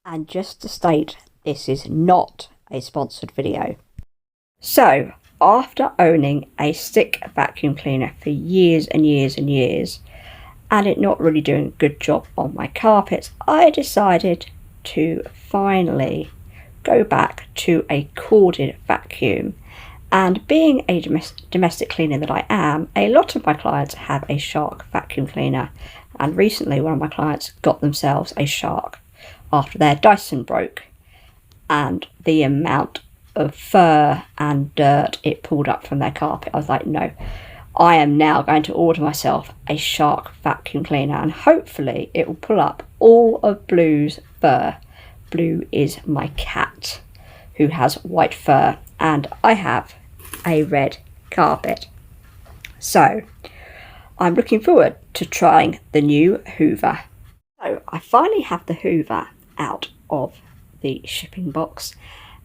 And just to state, this is not a sponsored video. So, after owning a stick vacuum cleaner for years and years and years, and it not really doing a good job on my carpets, I decided to finally go back to a corded vacuum. And being a domestic cleaner that I am, a lot of my clients have a Shark vacuum cleaner. And recently one of my clients got themselves a Shark after their Dyson broke. And the amount of fur and dirt it pulled up from their carpet, I was like, no, I am now going to order myself a Shark vacuum cleaner, and hopefully it will pull up all of Blue's fur. Blue is my cat who has white fur, and I have a red carpet. So I'm looking forward to trying the new hoover. So I finally have the hoover out of the shipping box,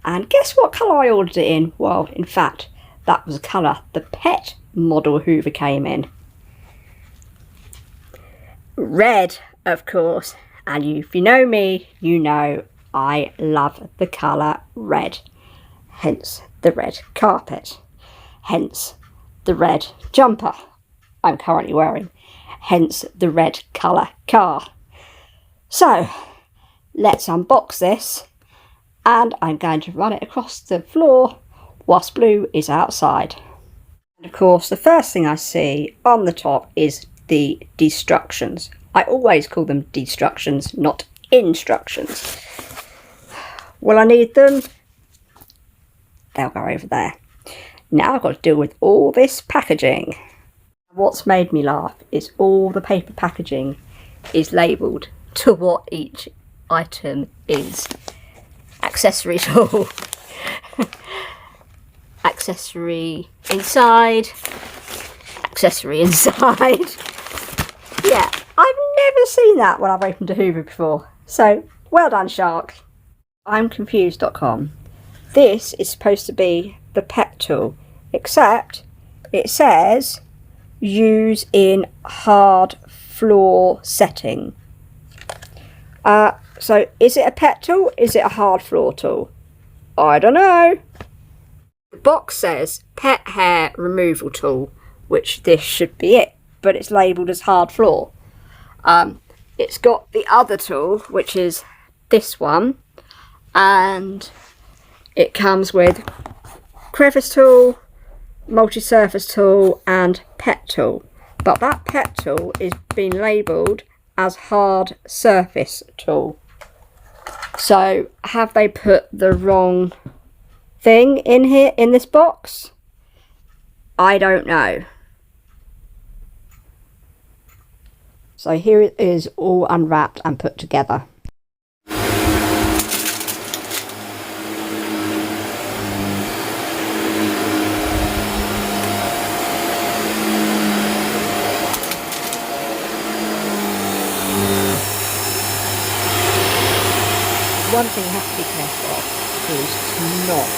and guess what colour I ordered it in? Well, in fact, that was the colour the pet model hoover came in. Red, of course, and if you know me, you know I love the colour red, hence the red carpet, hence the red jumper I'm currently wearing, hence the red colour car. So let's unbox this, and I'm going to run it across the floor whilst Blue is outside. And of course, the first thing I see on the top is the destructions. I always call them destructions, not instructions. Will I need them? They'll go over there. Now I've got to deal with all this packaging. What's made me laugh is all the paper packaging is labelled to what each item is. Accessory tool, accessory inside, accessory inside. Yeah, I've never seen that when I've opened a hoover before. So, well done, Shark. I'm confused.com. This is supposed to be the pet tool, except it says use in hard floor setting. So is it a pet tool? Is it a hard floor tool? I don't know. The box says pet hair removal tool, which this should be it, but it's labelled as hard floor. It's got the other tool, which is this one, and it comes with crevice tool, multi-surface tool and pet tool. But that pet tool is being labelled as hard surface tool. So have they put the wrong thing in here in this box? I don't know. So here it is, all unwrapped and put together. One thing you have to be careful of is to not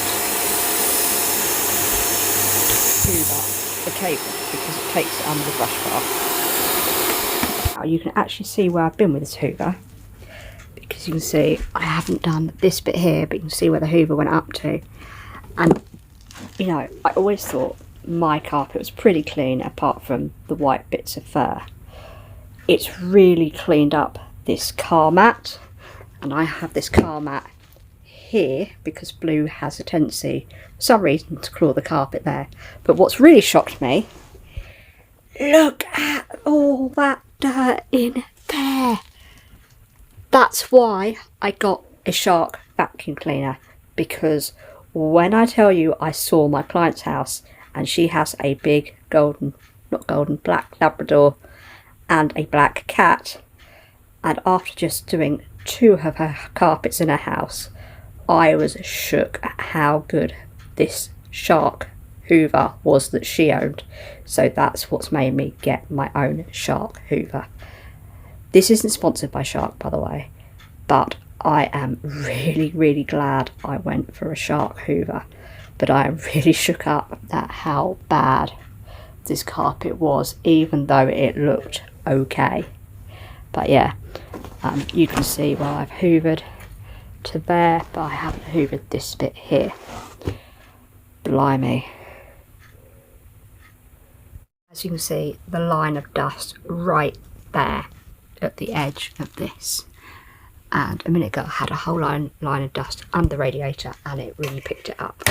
hoover the cable, because it takes it under the brush bar. Now you can actually see where I've been with this hoover, because you can see I haven't done this bit here, but you can see where the hoover went up to. And you know, I always thought my carpet was pretty clean apart from the white bits of fur. It's really cleaned up this car mat. And I have this car mat here because Blue has a tendency, for some reason, to claw the carpet there. But what's really shocked me, look at all that dirt in there. That's why I got a Shark vacuum cleaner, because when I tell you I saw my client's house and she has a big black Labrador and a black cat, and after just doing 2 of her carpets in her house, I was shook at how good this Shark hoover was that she owned. So that's what's made me get my own Shark hoover. This isn't sponsored by Shark, by the way, but I am really glad I went for a Shark hoover. But I am really shook up at how bad this carpet was, even though it looked okay. But yeah, you can see where I've hoovered to there, but I haven't hoovered this bit here. Blimey. As you can see, the line of dust right there at the edge of this. And a minute ago I had a whole line of dust under the radiator and it really picked it up.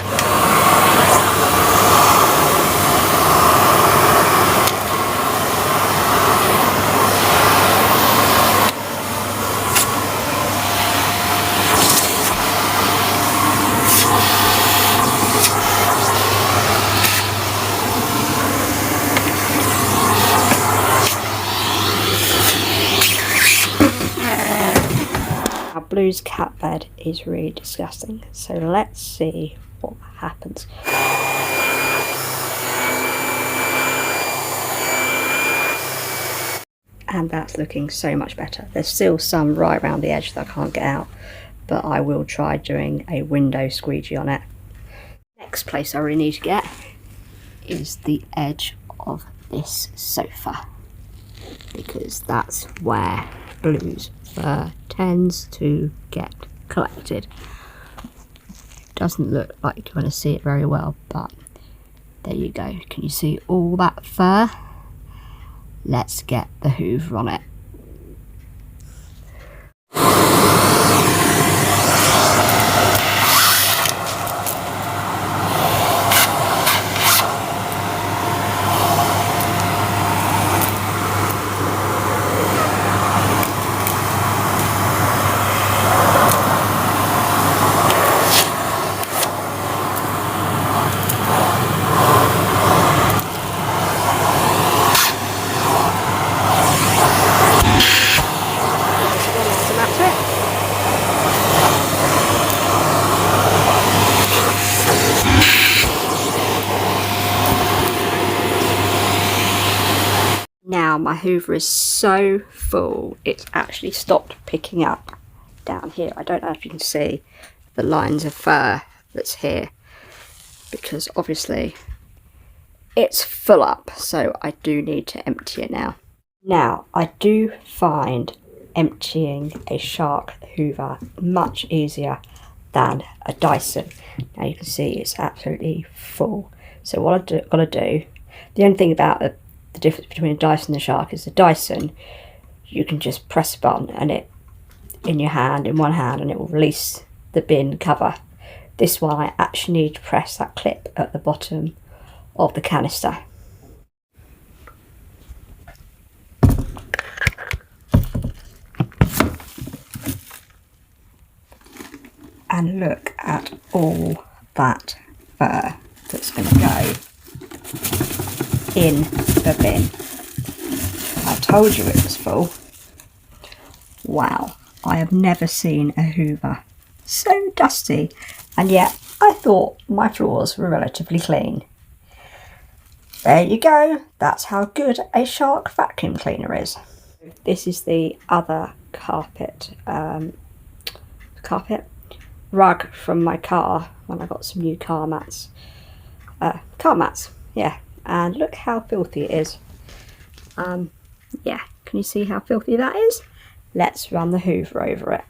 Blue's cat bed is really disgusting, so let's see what happens. And that's looking so much better. There's still some right around the edge that I can't get out, but I will try doing a window squeegee on it. Next place I really need to get is the edge of this sofa, because that's where Blue's fur tends to get collected. Doesn't look like you're going to see it very well, but there you go. Can you see all that fur? Let's get the hoover on it. Now my hoover is so full it's actually stopped picking up down here. I don't know if you can see the lines of fur that's here, because obviously it's full up, so I do need to empty it now. Now I do find emptying a shark hoover much easier than a Dyson. Now you can see it's absolutely full. So what I've got to do, the only thing about the difference between a Dyson and a shark is the Dyson, you can just press a button and it in your hand, in one hand, and it will release the bin cover. This one I actually need to press that clip at the bottom of the canister. And look at all that fur that's going to go in the bin. I told you it was full. Wow, I have never seen a hoover so dusty, and yet I thought my floors were relatively clean. There you go, that's how good a shark vacuum cleaner is. This is the other carpet rug from my car when I got some new car mats. Yeah. And look how filthy it is. Yeah, can you see how filthy that is? Let's run the hoover over it.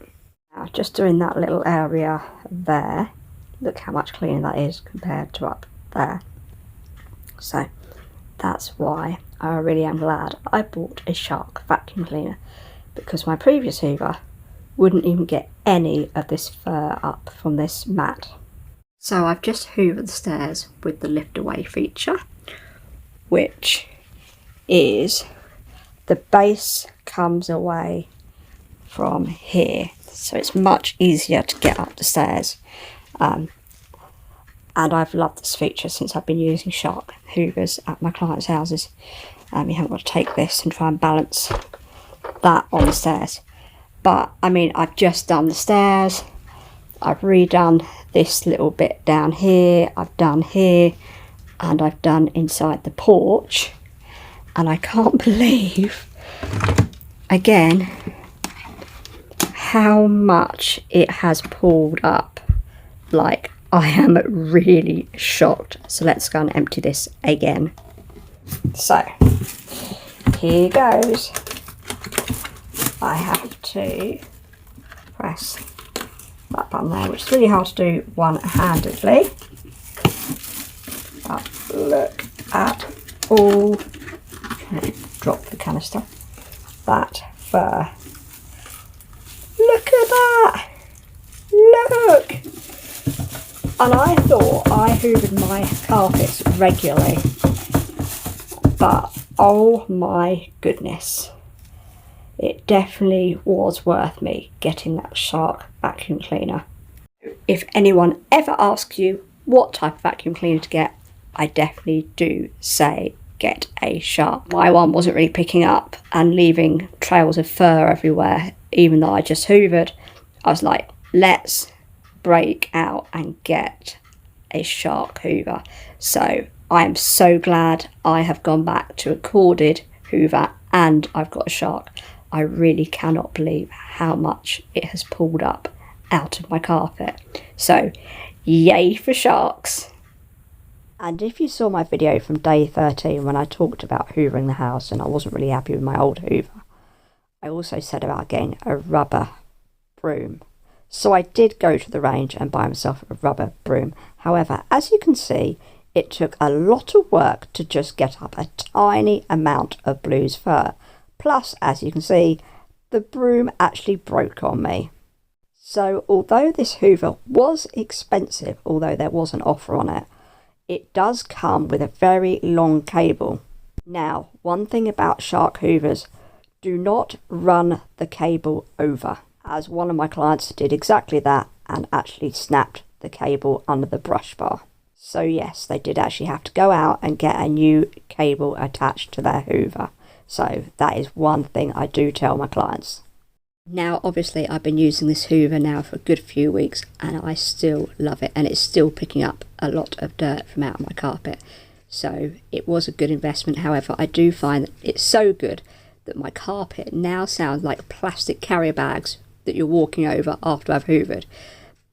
Now, just doing that little area there, look how much cleaner that is compared to up there. So that's why I really am glad I bought a shark vacuum cleaner, because my previous hoover wouldn't even get any of this fur up from this mat. So I've just hoovered the stairs with the lift away feature, which is the base comes away from here, so it's much easier to get up the stairs. And I've loved this feature since I've been using shark hoovers at my clients' houses. You haven't got to take this and try and balance that on the stairs. But I mean, I've just done the stairs, I've redone this little bit down here, I've done here, and I've done inside the porch, and I can't believe again how much it has pulled up. Like, I am really shocked. So let's go and empty this again. So here goes. I have to press that button there, which is really hard to do one-handedly. But look at all, drop the canister, that fur. Look at that! Look! And I thought I hoovered my carpets regularly, but oh my goodness, it definitely was worth me getting that Shark vacuum cleaner. If anyone ever asks you what type of vacuum cleaner to get, I definitely do say get a Shark. My one wasn't really picking up and leaving trails of fur everywhere, even though I just hoovered. I was like, let's break out and get a Shark hoover. So I am so glad I have gone back to a corded hoover and I've got a Shark. I really cannot believe how much it has pulled up out of my carpet. So yay for Sharks. And if you saw my video from day 13 when I talked about hoovering the house and I wasn't really happy with my old hoover, I also said about getting a rubber broom. So I did go to the range and buy myself a rubber broom. However, as you can see, it took a lot of work to just get up a tiny amount of blues fur. Plus, as you can see, the broom actually broke on me. So although this hoover was expensive, although there was an offer on it, it does come with a very long cable. Now, one thing about Shark hoovers, do not run the cable over, as one of my clients did exactly that and actually snapped the cable under the brush bar. So yes, they did actually have to go out and get a new cable attached to their hoover. So that is one thing I do tell my clients. Now obviously I've been using this hoover now for a good few weeks and I still love it, and it's still picking up a lot of dirt from out of my carpet. So it was a good investment. However, I do find that it's so good that my carpet now sounds like plastic carrier bags that you're walking over after I've hoovered.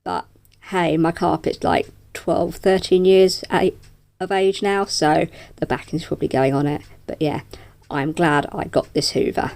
But hey, my carpet's like 12, 13 years of age now, so the backing's probably going on it. But yeah, I'm glad I got this hoover.